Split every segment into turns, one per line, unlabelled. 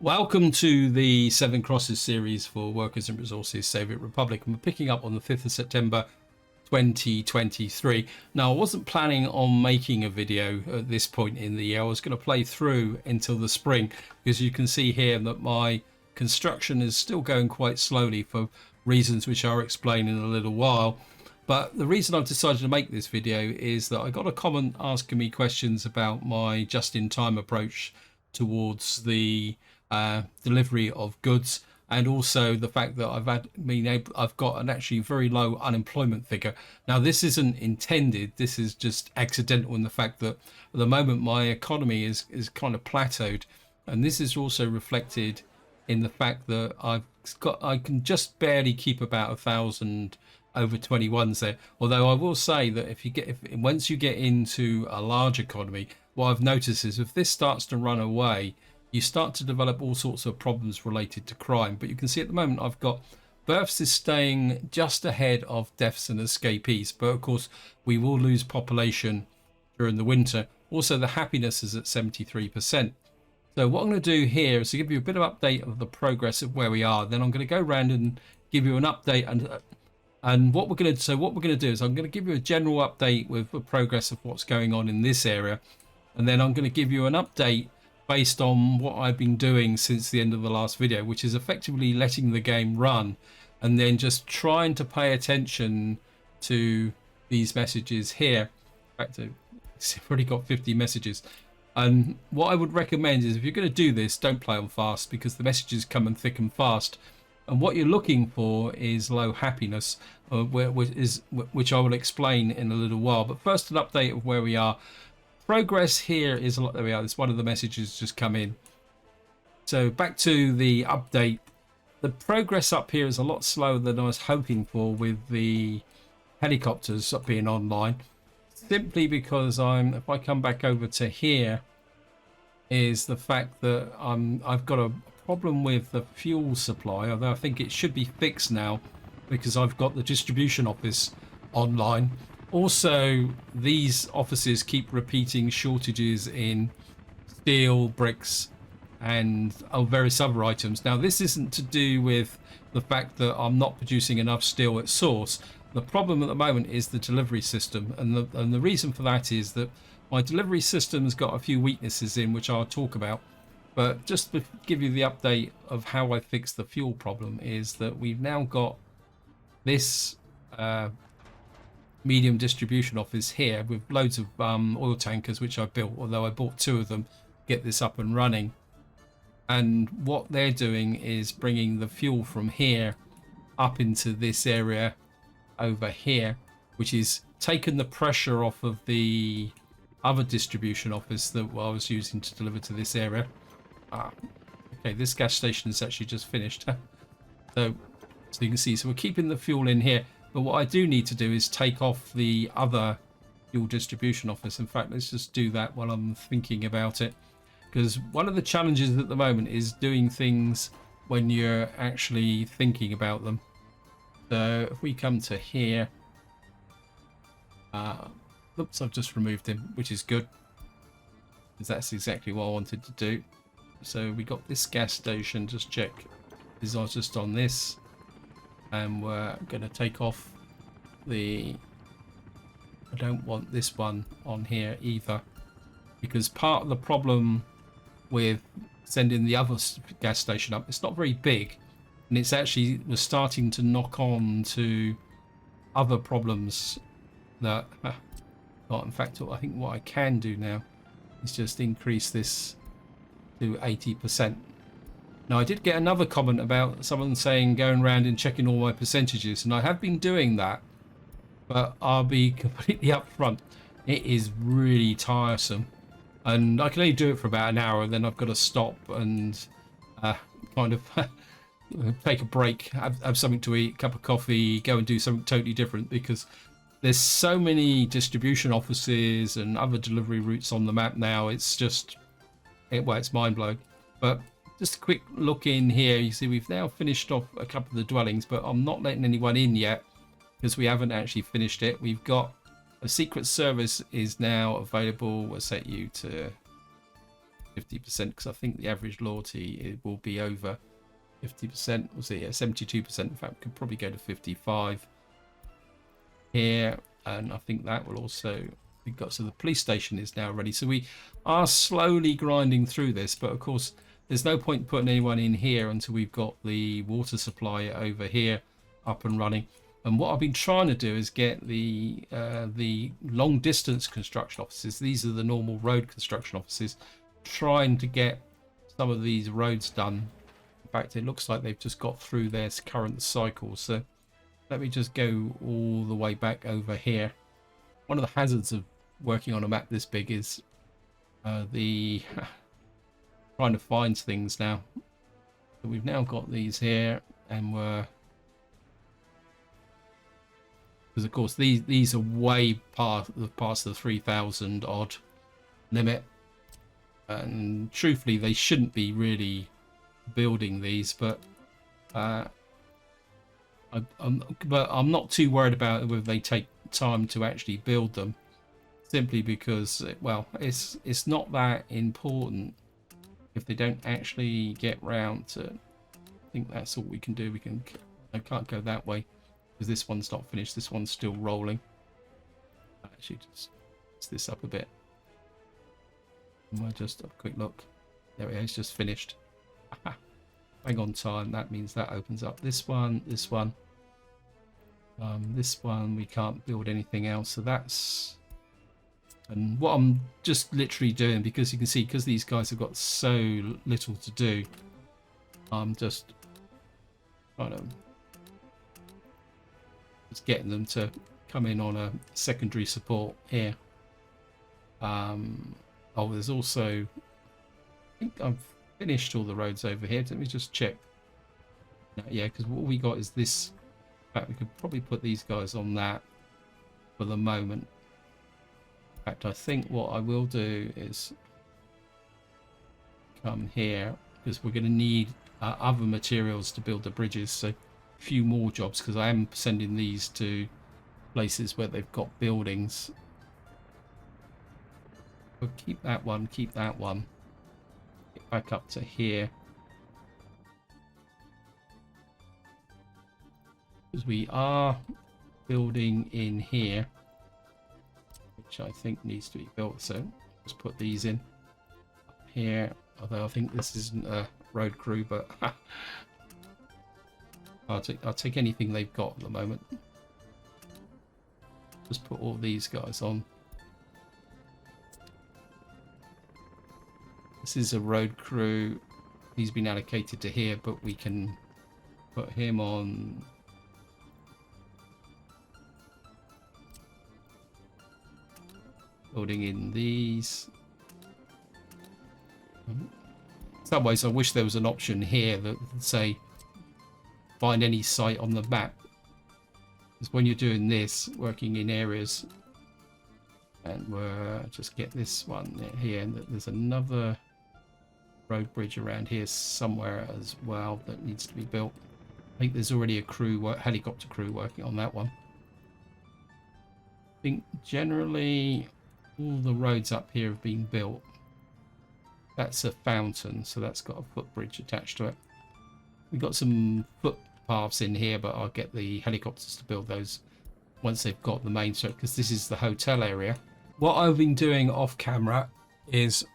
Welcome to the Seven Crosses series for Workers and Resources Soviet Republic, and we're picking up on the 5th of September 2023. Now, I wasn't planning on making a video at this point in the year. I was going to play through until the spring, because you can see here that my construction is still going quite slowly for reasons which I'll explain in a little while. But the reason I've decided to make this video is that I got a comment asking me questions about my just-in-time approach towards the delivery of goods, and also the fact that I've got an actually very low unemployment figure. Now, this isn't intended, this is just accidental in the fact that at the moment my economy is kind of plateaued, and this is also reflected in the fact that I can just barely keep about 1,000 over 21s there. Although I will say that if once you get into a large economy, what I've noticed is if this starts to run away, you start to develop all sorts of problems related to crime. But you can see at the moment I've got births is staying just ahead of deaths and escapees, but of course we will lose population during the winter. Also, the happiness is at 73%. So what I'm going to do here is to give you a bit of update of the progress of where we are. Then I'm going to go around and give you an update, and what we're going to do is I'm going to give you a general update with the progress of what's going on in this area, and then I'm going to give you an update based on what I've been doing since the end of the last video, which is effectively letting the game run and then just trying to pay attention to these messages here. In fact, I've already got 50 messages. And what I would recommend is, if you're going to do this, don't play on fast, because the messages come in thick and fast. And what you're looking for is low happiness, which I will explain in a little while. But first, an update of where we are. Progress here is a lot. There we are. This one of the messages just come in. So back to the update. The progress up here is a lot slower than I was hoping for with the helicopters up being online. Simply because if I come back over to here, is the fact that I've got a problem with the fuel supply. Although I think it should be fixed now, because I've got the distribution office online. Also, these offices keep repeating shortages in steel, bricks, and various other items. Now, this isn't to do with the fact that I'm not producing enough steel at source. The problem at the moment is the delivery system, and the reason for that is that my delivery system's got a few weaknesses in which I'll talk about. But just to give you the update of how I fixed the fuel problem, is that we've now got this medium distribution office here with loads of oil tankers, which I built, although I bought 2 of them to get this up and running. And what they're doing is bringing the fuel from here up into this area over here, which is taking the pressure off of the other distribution office that I was using to deliver to this area. Okay, this gas station is actually just finished. so you can see, so we're keeping the fuel in here. But what I do need to do is take off the other fuel distribution office. In fact, let's just do that while I'm thinking about it. Because one of the challenges at the moment is doing things when you're actually thinking about them. So if we come to here, oops, I've just removed him, which is good, because that's exactly what I wanted to do. So we got this gas station, just check, is I was just on this. And we're going to take off I don't want this one on here either, because part of the problem with sending the other gas station up, it's not very big, and it's actually was starting to knock on to other problems that in fact, I think what I can do now is just increase this to 80%. Now, I did get another comment about someone saying going around and checking all my percentages, and I have been doing that, but I'll be completely upfront. It is really tiresome, and I can only do it for about an hour, and then I've got to stop and kind of take a break, have something to eat, cup of coffee, go and do something totally different, because there's so many distribution offices and other delivery routes on the map now. It's just, it's mind-blowing. But just a quick look in here. You see we've now finished off a couple of the dwellings, but I'm not letting anyone in yet because we haven't actually finished it. We've got a secret service is now available. We'll set you to 50%, because I think the average loyalty it will be over 50%. We'll see, yeah, 72%. In fact, we could probably go to 55 here, and I think that will also be got. So the police station is now ready. So we are slowly grinding through this, but of course, there's no point putting anyone in here until we've got the water supply over here up and running. And what I've been trying to do is get the long distance construction offices. These are the normal road construction offices. Trying to get some of these roads done. In fact, it looks like they've just got through their current cycle. So let me just go all the way back over here. One of the hazards of working on a map this big is the trying to find things now. So we've now got these here, and we're, because of course these are way past the 3,000 odd limit, and truthfully they shouldn't be really building these, but I'm not too worried about whether they take time to actually build them, simply because, well, it's not that important if they don't actually get round to. I think that's all we can do. I can't go that way because this one's not finished. This one's still rolling. Actually, just fix this up a bit. I'll just have a quick look. There it is, just finished. Bang on time. That means that opens up this one, this one. This one we can't build anything else, so that's. And what I'm just literally doing, because you can see, because these guys have got so little to do, I'm just trying to getting them to come in on a secondary support here. Oh, there's also, I think I've finished all the roads over here. Let me just check. Yeah, because what we got is this. In fact, we could probably put these guys on that for the moment. In fact, I think what I will do is come here, because we're going to need other materials to build the bridges. So a few more jobs, because I am sending these to places where they've got buildings. We'll keep that one, keep that one. Get back up to here. Because we are building in here, which I think needs to be built. So let's put these in up here. Although I think this isn't a road crew, but I'll take anything they've got at the moment. Just put all these guys on. This is a road crew. He's been allocated to here, but we can put him on. Building in these. In some ways, I wish there was an option here that would say find any site on the map. Because when you're doing this, working in areas, and we're just get this one here, and there's another road bridge around here somewhere as well that needs to be built. I think there's already a crew, helicopter crew working on that one. I think generally all the roads up here have been built. That's a fountain, so that's got a footbridge attached to it. We've got some footpaths in here, but I'll get the helicopters to build those once they've got the main strip, because this is the hotel area. What I've been doing off camera is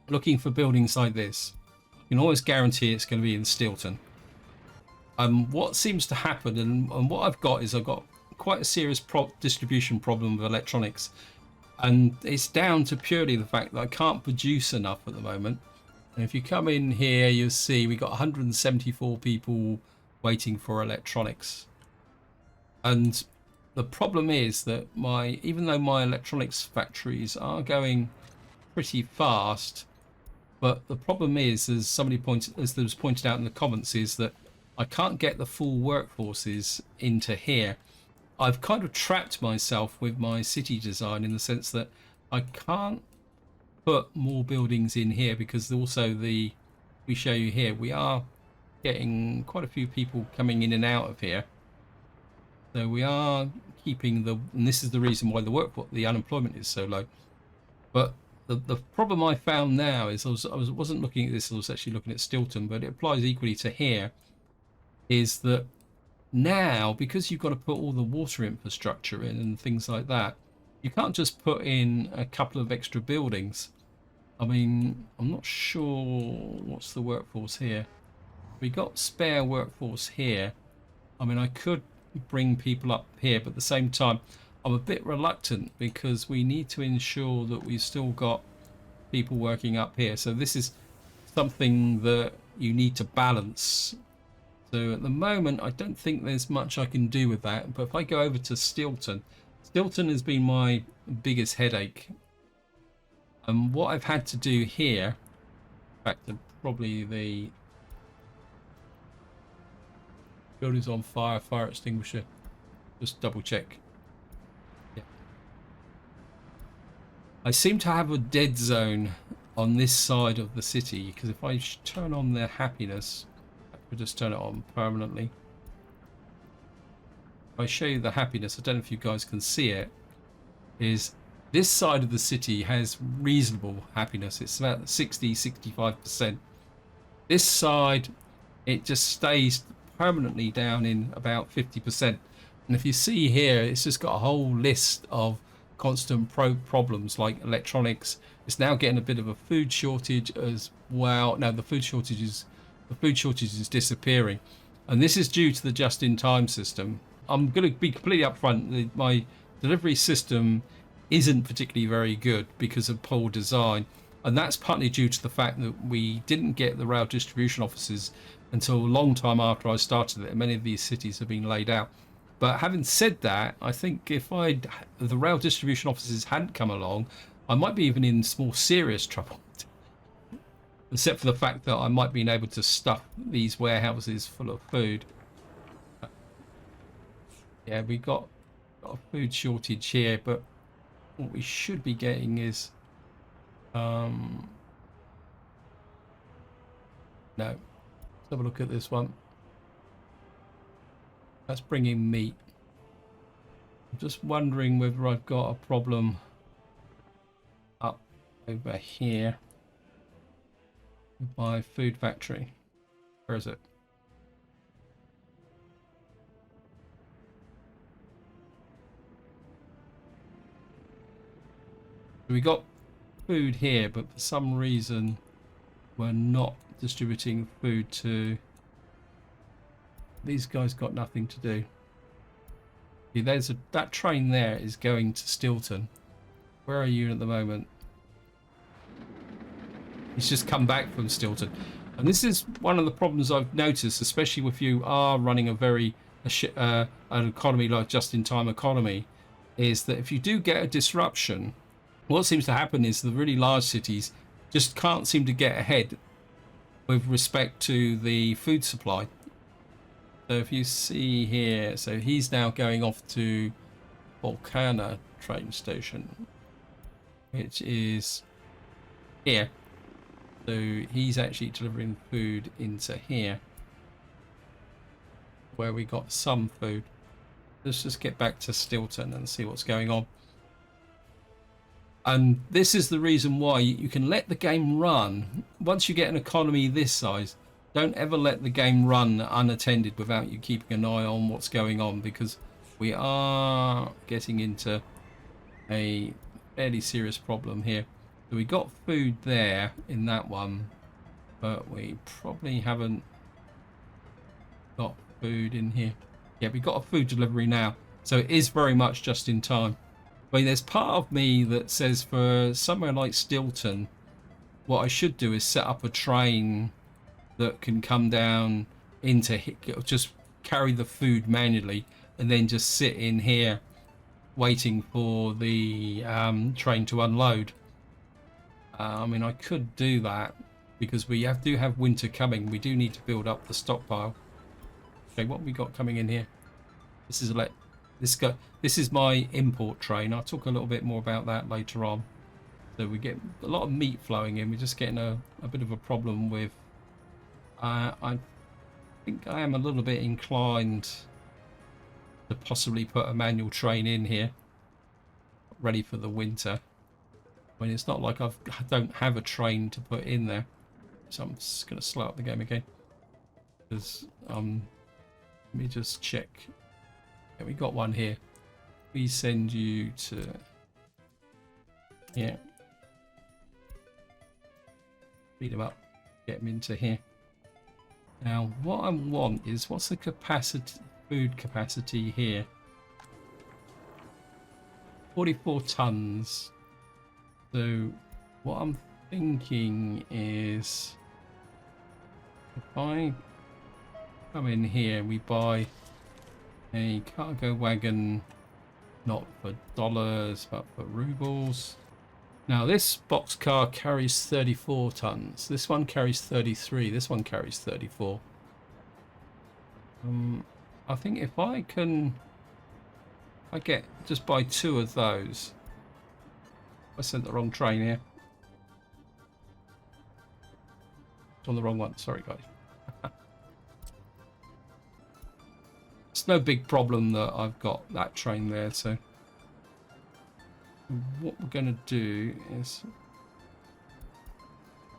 looking for buildings like this. You can always guarantee it's going to be in Stilton. What seems to happen, and what I've got is I've got quite a serious distribution problem with electronics. And it's down to purely the fact that I can't produce enough at the moment. And if you come in here, you'll see we got 174 people waiting for electronics. And the problem is that even though my electronics factories are going pretty fast, but the problem is, as there was pointed out in the comments, is that I can't get the full workforces into here. I've kind of trapped myself with my city design in the sense that I can't put more buildings in here, because also we show you here, we are getting quite a few people coming in and out of here. So we are keeping and this is the reason why the unemployment is so low. But The problem I found now is wasn't looking at this, I was actually looking at Stilton, but it applies equally to here, is that now, because you've got to put all the water infrastructure in and things like that, you can't just put in a couple of extra buildings. I mean, I'm not sure what's the workforce here. We got spare workforce here. I mean, I could bring people up here, but at the same time, I'm a bit reluctant because we need to ensure that we've still got people working up here. So this is something that you need to balance. So at the moment, I don't think there's much I can do with that. But if I go over to Stilton, Stilton has been my biggest headache. And what I've had to do here, in fact, probably the building's on fire, fire extinguisher. Just double check. Yeah. I seem to have a dead zone on this side of the city because if I turn on their happiness, I could just turn it on permanently. If I show you the happiness, I don't know if you guys can see it, is this side of the city has reasonable happiness. It's about 60-65%. This side, it just stays permanently down in about 50%. And if you see here, it's just got a whole list of constant problems like electronics. It's now getting a bit of a food shortage as well. No, the food shortage is disappearing, and this is due to the just-in-time system. I'm going to be completely upfront. My delivery system isn't particularly very good because of poor design, and that's partly due to the fact that we didn't get the rail distribution offices until a long time after I started it. Many of these cities have been laid out. But having said that, I think if the rail distribution offices hadn't come along, I might be even in more serious trouble. Except for the fact that I might be able to stuff these warehouses full of food. Yeah, we got a food shortage here, but what we should be getting is no. Let's have a look at this one. That's bringing meat. I'm just wondering whether I've got a problem up over here with my food factory. Where is it? We got food here, but for some reason we're not distributing food to these guys. Got nothing to do. See, that train there is going to Stilton. Where are you at the moment? He's just come back from Stilton, and this is one of the problems I've noticed, especially if you are running an economy like just-in-time economy, is that if you do get a disruption, what seems to happen is the really large cities just can't seem to get ahead with respect to the food supply. So if you see here, so he's now going off to Volcana train station, which is here. So he's actually delivering food into here, where we got some food. Let's just get back to Stilton and see what's going on. And this is the reason why you can let the game run. Once you get an economy this size, don't ever let the game run unattended without you keeping an eye on what's going on, because we are getting into a fairly serious problem here. So we got food there in that one, but we probably haven't got food in here. Yeah, we got a food delivery now, so it is very much just in time. I mean, there's part of me that says for somewhere like Stilton, what I should do is set up a train that can come down into just carry the food manually and then just sit in here waiting for the train to unload. I mean, I could do that because we do have winter coming. We do need to build up the stockpile. Okay, what have we got coming in here? This is my import train. I'll talk a little bit more about that later on. So we get a lot of meat flowing in. We're just getting a bit of a problem with I think I am a little bit inclined to possibly put a manual train in here ready for the winter. I mean, it's not like I don't have a train to put in there. So I'm just going to slow up the game again. Because, let me just check. Yeah, we got one here. We send you to... Yeah. Beat them up. Get them into here. Now, what I want is, what's the capacity, food capacity here? 44 tons. So, what I'm thinking is, if I come in here, we buy a cargo wagon, not for dollars, but for rubles. Now, this boxcar carries 34 tons. This one carries 33. This one carries 34. I think if I can... I get just buy 2 of those. I sent the wrong train here. It's on the wrong one. Sorry, guys. It's no big problem that I've got that train there, so... What we're going to do is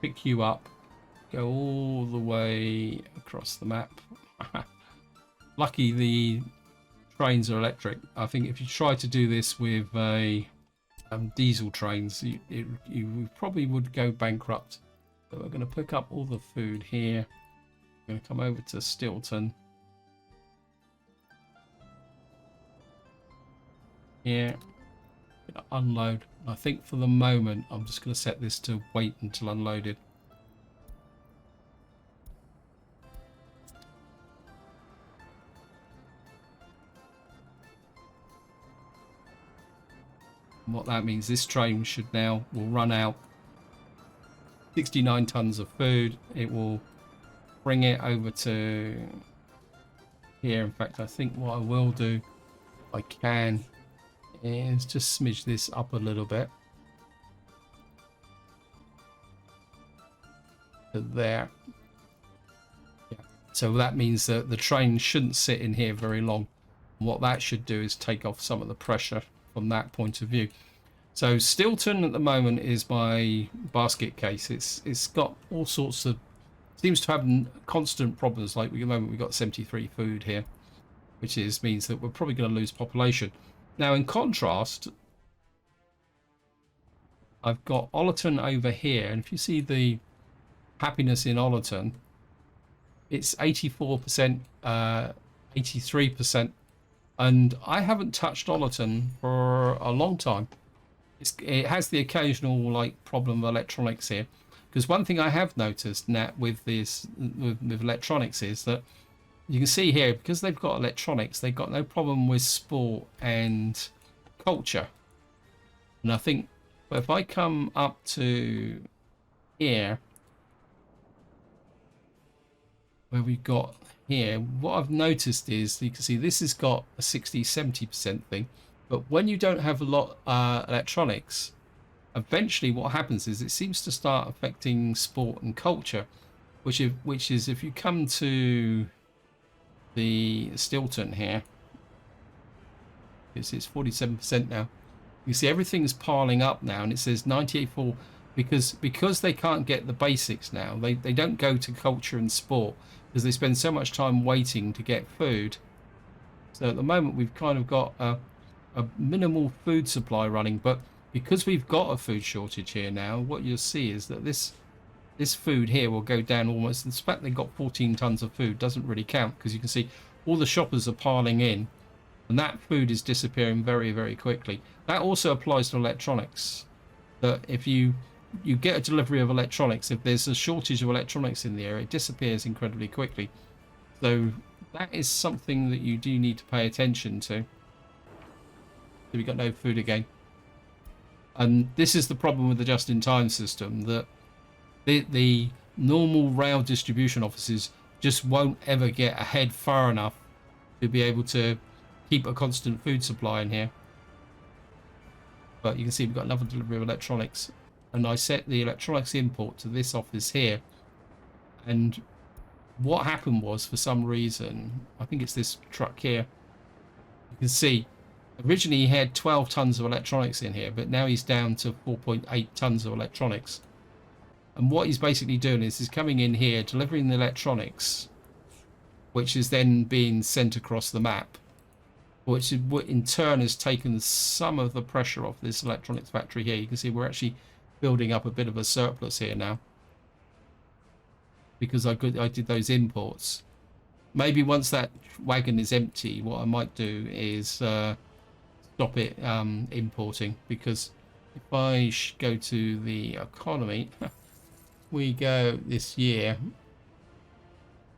pick you up, go all the way across the map. Lucky the trains are electric. I think if you try to do this with a diesel trains, you probably would go bankrupt. But we're going to pick up all the food here. We're going to come over to Stilton. Here. Unload. I think for the moment I'm just going to set this to wait until unloaded. And what that means, this train will run out 69 tons of food. It will bring it over to here. In fact, I think what I will do, if I can, is just smidge this up a little bit to there. Yeah. So that means that the train shouldn't sit in here very long. What that should do is take off some of the pressure from that point of view. So Stilton at the moment is my basket case. It's got all sorts of, seems to have constant problems. Like at the moment we've got 73 food here, which means that we're probably going to lose population. Now, in contrast, I've got Ollerton over here, and if you see the happiness in Ollerton, it's 84%, 83%, and I haven't touched Ollerton for a long time. It has the occasional like problem of electronics here, because one thing I have noticed now with electronics is that you can see here, because they've got electronics, they've got no problem with sport and culture. And I think if I come up to here, where we've got here, what I've noticed is, you can see this has got a 60-70% thing. But when you don't have a lot electronics, eventually what happens is it seems to start affecting sport and culture, which is if you come to the Stilton here, it's 47% now. You see everything's piling up now, and it says 98.4 because they can't get the basics now. They don't go to culture and sport because they spend so much time waiting to get food. So at the moment we've kind of got a minimal food supply running, but because we've got a food shortage here now, what you'll see is that this food here will go down almost. In fact, they got 14 tons of food. Doesn't really count because you can see all the shoppers are piling in, and that food is disappearing very, very quickly. That also applies to electronics. That if you get a delivery of electronics, if there's a shortage of electronics in the area, it disappears incredibly quickly. So that is something that you do need to pay attention to. So we got no food again, and this is the problem with the just-in-time system, that the normal rail distribution offices just won't ever get ahead far enough to be able to keep a constant food supply in here. But you can see we've got another delivery of electronics, and I set the electronics import to this office here, and what happened was, for some reason, I think it's this truck here, you can see Originally he had 12 tons of electronics in here, but now he's down to 4.8 tons of electronics. And what he's basically doing is he's coming in here, delivering the electronics, which is then being sent across the map, which in turn has taken some of the pressure off this electronics factory here. You can see we're actually building up a bit of a surplus here now because I did those imports. Maybe once that wagon is empty, what I might do is stop it importing, because if I go to the economy, we go this year,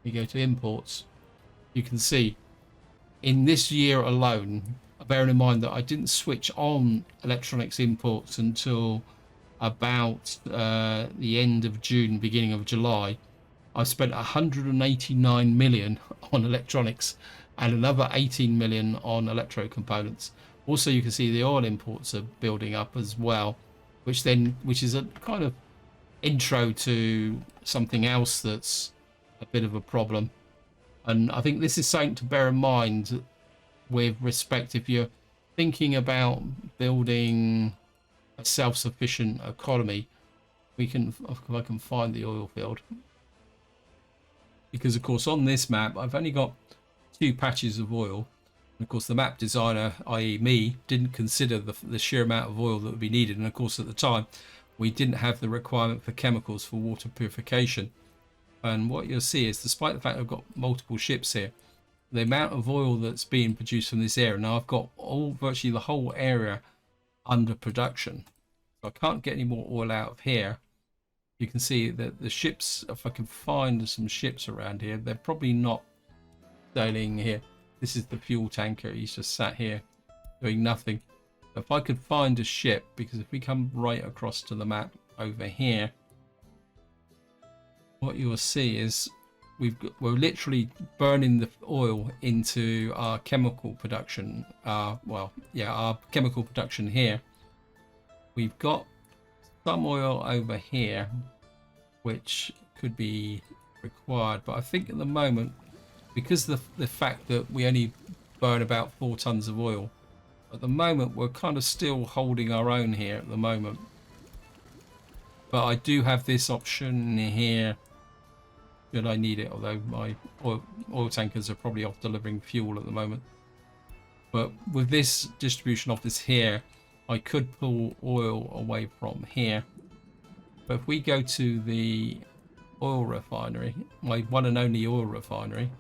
we go to imports, you can see in this year alone, bearing in mind that I didn't switch on electronics imports until about the end of June, beginning of July, I've spent 189 million on electronics and another 18 million on electro components. Also, you can see the oil imports are building up as well, which is a kind of intro to something else that's a bit of a problem. And I think this is something to bear in mind with respect, if you're thinking about building a self-sufficient economy. If I can find the oil field, because of course on this map I've only got 2 patches of oil, and of course the map designer, i.e. me, didn't consider the sheer amount of oil that would be needed. And of course at the time we didn't have the requirement for chemicals for water purification. And what you'll see is, despite the fact I've got multiple ships here, the amount of oil that's being produced from this area, now I've got virtually the whole area under production, so I can't get any more oil out of here. You can see that the ships, if I can find some ships around here, they're probably not sailing here. This is the fuel tanker, he's just sat here doing nothing. If I could find a ship, because if we come right across to the map over here, what you will see is we're literally burning the oil into our chemical production. Our chemical production here. We've got some oil over here which could be required, but I think at the moment, because the fact that we only burn about 4 tons of oil at the moment, we're kind of still holding our own here at the moment. But I do have this option here should I need it, although my oil tankers are probably off delivering fuel at the moment. But with this distribution office here, I could pull oil away from here. But if we go to the oil refinery, my one and only oil refinery,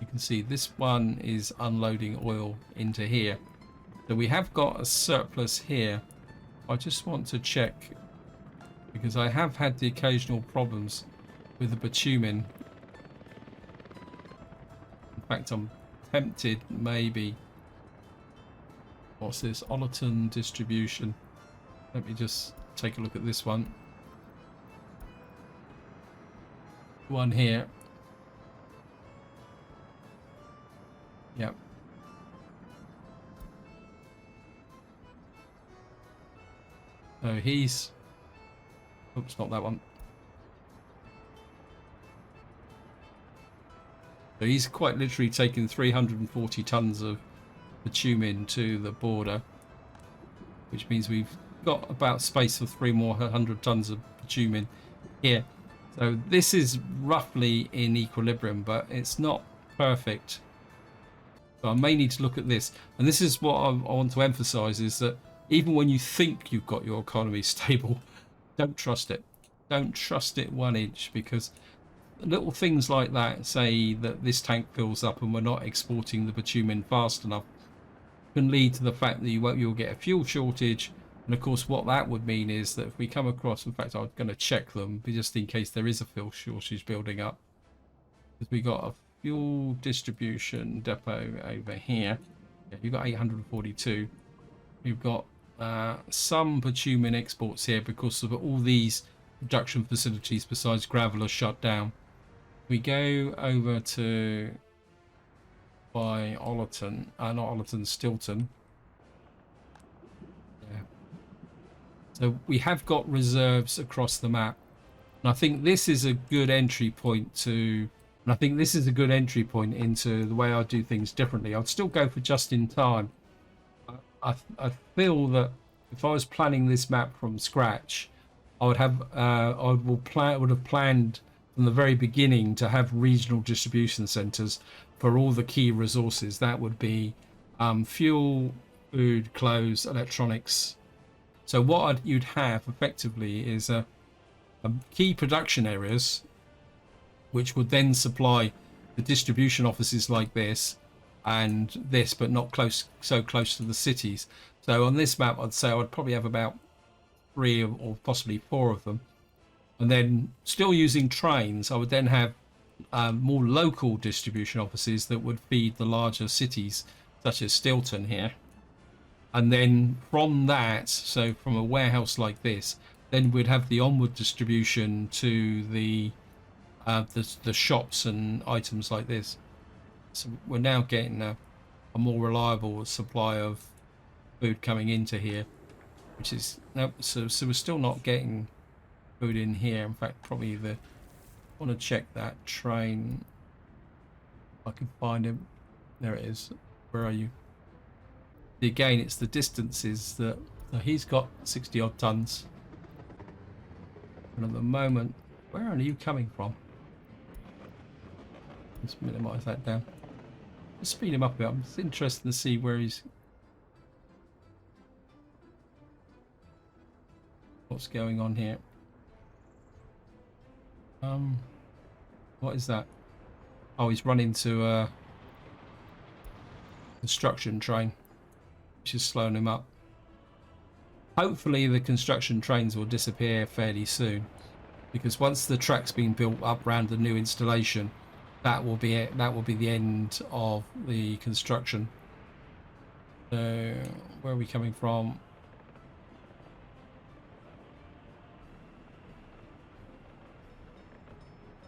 you can see this one is unloading oil into here. So we have got a surplus here. I just want to check, because I have had the occasional problems with the bitumen. In fact, I'm tempted maybe. What's this? Ollerton distribution. Let me just take a look at this one. One here. Yep. So he's... Oops, not that one. So he's quite literally taken 340 tons of bitumen to the border, which means we've got about space for 300 tons of bitumen here. So this is roughly in equilibrium, but it's not perfect. So I may need to look at this. And this is what I want to emphasize, is that even when you think you've got your economy stable, don't trust it. Don't trust it 1 inch, because little things like that, say that this tank fills up and we're not exporting the bitumen fast enough, can lead to the fact that you'll get a fuel shortage. And of course what that would mean is that if we come across, in fact I'm going to check them just in case there is a fuel shortage building up, because we got a fuel distribution depot over here. Yeah, you've got 842. You've got some bitumen exports here because of all these production facilities besides gravel are shut down. We go over to by Ollerton, not Ollerton, Stilton. Yeah. So we have got reserves across the map, and I think this is a good entry point to. And I think this is a good entry point into the way I do things differently. I'd still go for just in time, I feel that if I was planning this map from scratch, I would have would have planned from the very beginning to have regional distribution centers for all the key resources. That would be fuel, food, clothes, electronics. So you'd have effectively is a key production areas, which would then supply the distribution offices like this and this, but not so close to the cities. So on this map, I'd say I'd probably have about 3 or possibly 4 of them. And then still using trains, I would then have more local distribution offices that would feed the larger cities, such as Stilton here. And then from that, so from a warehouse like this, then we'd have the onward distribution to the shops and items like this. So we're now getting a more reliable supply of food coming into here, which is no. So we're still not getting food in here. In fact, probably I want to check that train. I can find him. There it is. Where are you? Again, it's the distances that he's got 60 odd tons, and at the moment, where are you coming from? Let's minimize that down. Let's speed him up a bit. I'm just interested to see where he's. What's going on here? What is that? Oh, he's run into a construction train, which is slowing him up. Hopefully the construction trains will disappear fairly soon, because once the track's been built up around the new installation, that will be it. That will be the end of the construction. So where are we coming from?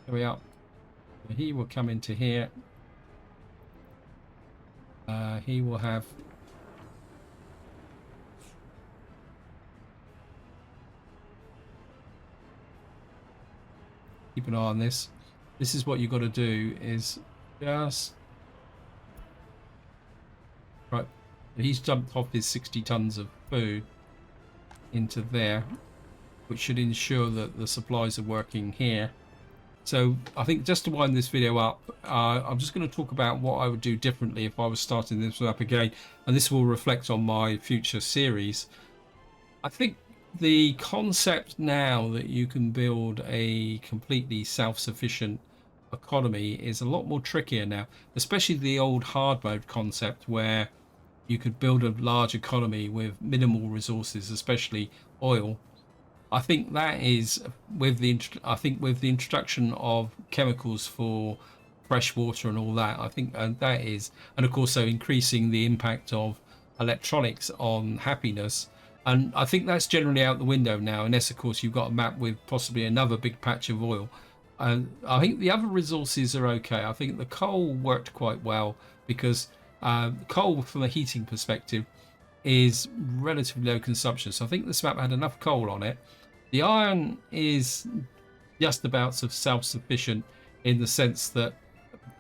Here we are. He will come into here. He will have keep an eye on this. This is what you've got to do is just right. He's jumped off his 60 tons of food into there, which should ensure that the supplies are working here. So I think just to wind this video up, I'm just going to talk about what I would do differently if I was starting this up again, and this will reflect on my future series. I think the concept now that you can build a completely self-sufficient economy is a lot more trickier now, especially the old hard mode concept where you could build a large economy with minimal resources, especially oil. I think that is with the introduction of chemicals for fresh water and all that. I think that is, and of course, so increasing the impact of electronics on happiness. And I think that's generally out the window now, unless of course you've got a map with possibly another big patch of oil. I think the other resources are okay. I think the coal worked quite well because coal, from a heating perspective, is relatively low consumption. So I think this map had enough coal on it. The iron is just about sort of self-sufficient in the sense that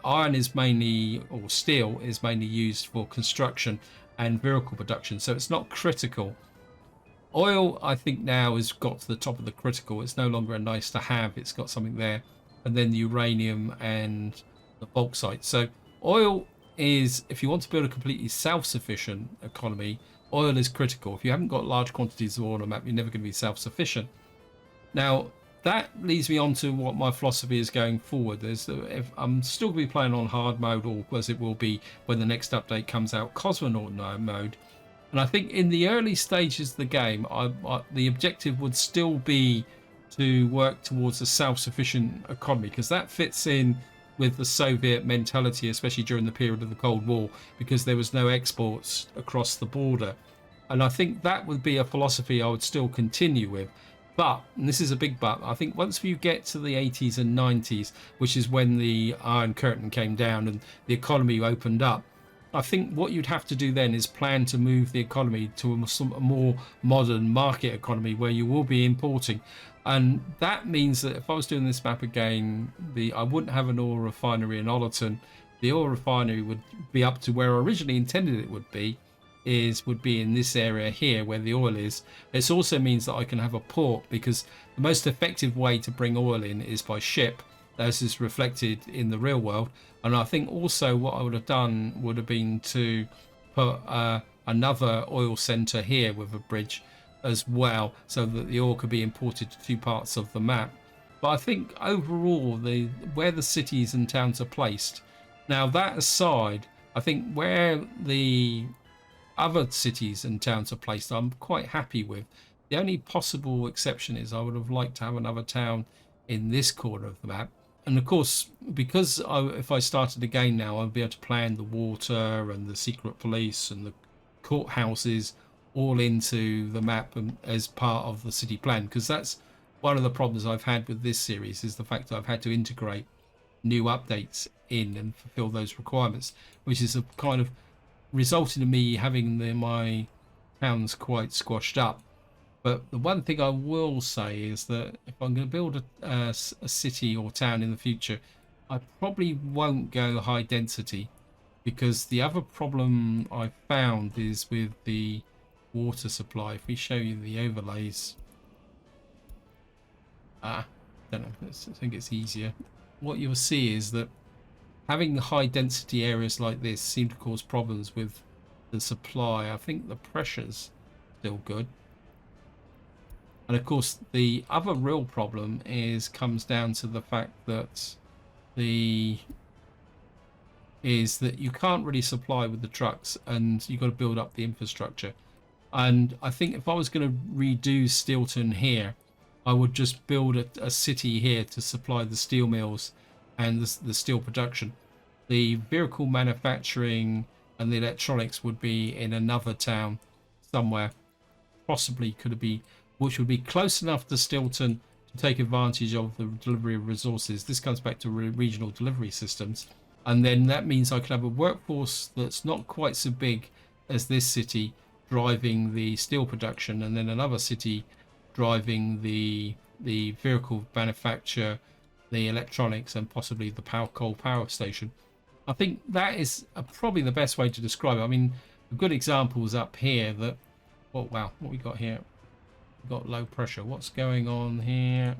iron is mainly, or steel is mainly used for construction and vehicle production, so it's not critical. Oil, I think now has got to the top of the critical. It's no longer a nice to have, it's got something there. And then the uranium and the bauxite. So oil is, if you want to build a completely self-sufficient economy, oil is critical. If you haven't got large quantities of oil on a map, you're never going to be self-sufficient. Now, that leads me on to what my philosophy is going forward. If I'm still going to be playing on hard mode, or as it will be when the next update comes out, cosmonaut mode. And I think in the early stages of the game, the objective would still be to work towards a self-sufficient economy, because that fits in with the Soviet mentality, especially during the period of the Cold War, because there was no exports across the border. And I think that would be a philosophy I would still continue with. But, and this is a big but, I think once you get to the 80s and 90s, which is when the Iron Curtain came down and the economy opened up, I think what you'd have to do then is plan to move the economy to a more modern market economy where you will be importing. And that means that if I was doing this map again, I wouldn't have an oil refinery in Ollerton. The oil refinery would be up to where I originally intended it would be, would be in this area here where the oil is. It also means that I can have a port, because the most effective way to bring oil in is by ship, as is reflected in the real world. And I think also what I would have done would have been to put another oil center here with a bridge as well, so that the oil could be imported to two parts of the map. But I think overall, where the cities and towns are placed, now that aside, I think where the other cities and towns are placed, I'm quite happy with. The only possible exception is I would have liked to have another town in this corner of the map. And of course, because if I started again now, I'd be able to plan the water and the secret police and the courthouses all into the map as part of the city plan, because that's one of the problems I've had with this series, is the fact that I've had to integrate new updates in and fulfill those requirements, which is a kind of resulted in me having my towns quite squashed up. But the one thing I will say is that if I'm going to build a city or town in the future, I probably won't go high density, because the other problem I found is with the water supply. If we show you the overlays, don't know, I think it's easier. What you'll see is that having high density areas like this seem to cause problems with the supply. I think the pressure's still good. And of course, the other real problem comes down to the fact that you can't really supply with the trucks, and you've got to build up the infrastructure. And I think if I was going to redo Steelton here, I would just build a city here to supply the steel mills and the steel production. The vehicle manufacturing and the electronics would be in another town somewhere, possibly which would be close enough to Steelton to take advantage of the delivery of resources. This comes back to regional delivery systems. And then that means I could have a workforce that's not quite so big as this city driving the steel production, and then another city driving the vehicle manufacture, the electronics, and possibly the coal power station. I think that is probably the best way to describe it. I mean, a good example is up here that, oh wow, what we got here? We've got low pressure. What's going on here?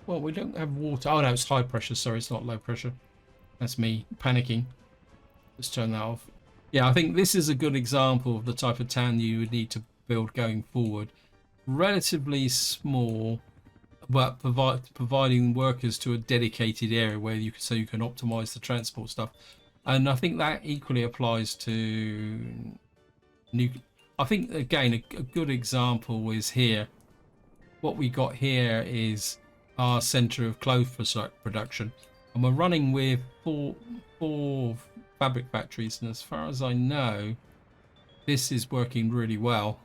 Well, we don't have water. Oh no, it's high pressure. Sorry, it's not low pressure. That's me panicking. Let's turn that off. Yeah, I think this is a good example of the type of town you would need to build going forward. Relatively small, but providing workers to a dedicated area where you can optimize the transport stuff. And I think that equally applies to I think again a good example is here. What we got here is our center of clothes production, and we're running with four fabric factories, and as far as I know, this is working really well.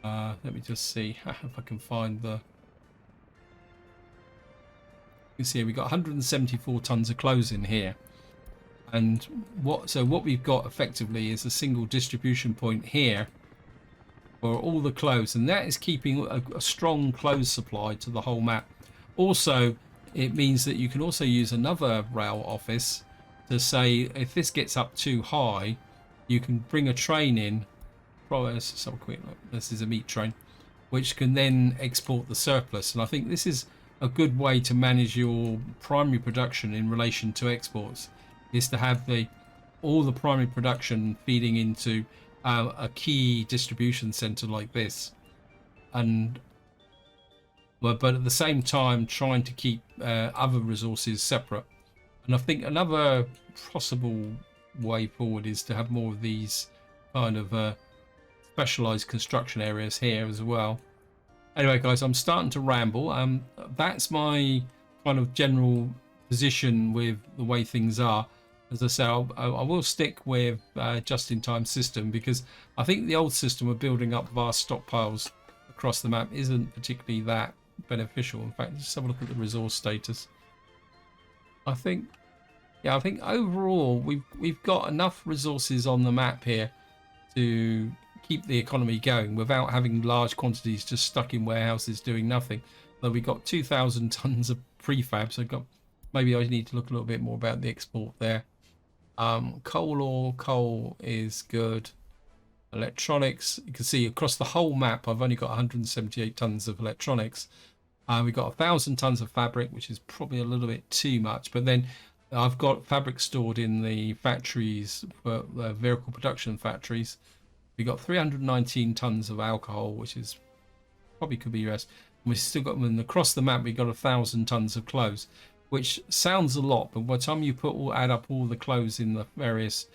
Let me just see if I can find the. You can see we got 174 tons of clothes in here, and what we've got effectively is a single distribution point here for all the clothes, and that is keeping a strong clothes supply to the whole map. Also, it means that you can also use another rail office to say if this gets up too high, you can bring a train in. Let's have a quick look. This is a meat train, which can then export the surplus. And I think this is a good way to manage your primary production in relation to exports, is to have all the primary production feeding into a key distribution center like this, and but at the same time trying to keep other resources separate. And I think another possible way forward is to have more of these kind of specialized construction areas here as well. Anyway, guys, I'm starting to ramble. That's my kind of general position with the way things are. As I say, I will stick with just-in-time system, because I think the old system of building up vast stockpiles across the map isn't particularly that beneficial. In fact, just have a look at the resource status. I think overall we've got enough resources on the map here to keep the economy going without having large quantities just stuck in warehouses doing nothing. Though we got 2,000 tons of prefab, so I've got maybe I need to look a little bit more about the export there. Coal is good. Electronics, you can see across the whole map I've only got 178 tons of electronics. We've got 1,000 tons of fabric, which is probably a little bit too much, but then I've got fabric stored in the factories, for vehicle production factories. We've got 319 tons of alcohol, which is probably could be less. We've still got, and across the map we've got 1,000 tons of clothes, which sounds a lot, but by the time you add up all the clothes in the various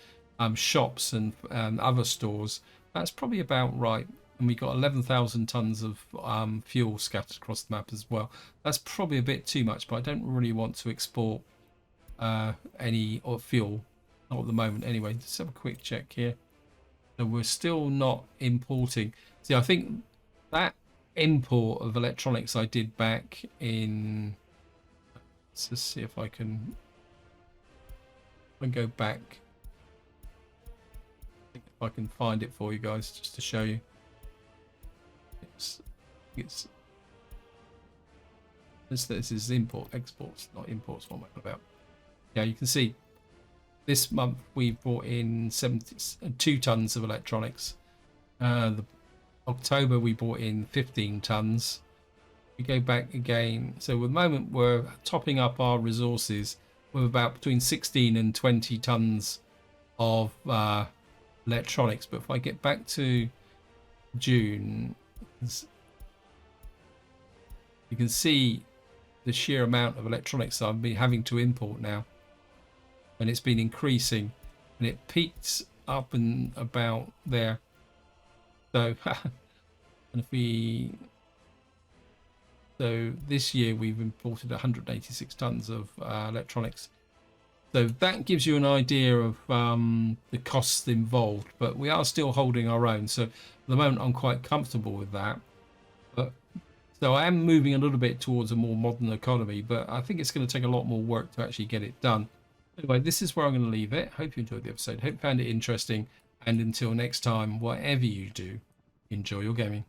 shops and other stores, that's probably about right. And we got 11,000 tons of fuel scattered across the map as well. That's probably a bit too much, but I don't really want to export any fuel, not at the moment anyway. Let's have a quick check here. So we're still not importing. See, I think that import of electronics I did back in, let's just see if I can go back, if I can find it for you guys just to show you. This is import exports, not imports. What am I about? Yeah, you can see this month we brought in 72 tons of electronics. October we brought in 15 tons. We go back again, so at the moment we're topping up our resources with about between 16 and 20 tons of electronics. But if I get back to June, you can see the sheer amount of electronics I've been having to import now, and it's been increasing, and it peaked up and about there. So and so this year we've imported 186 tons of electronics. So that gives you an idea of the costs involved, but we are still holding our own. So at the moment I'm quite comfortable with that. But so I am moving a little bit towards a more modern economy, but I think it's going to take a lot more work to actually get it done. Anyway, this is where I'm going to leave it. Hope you enjoyed the episode. Hope you found it interesting. And until next time, whatever you do, enjoy your gaming.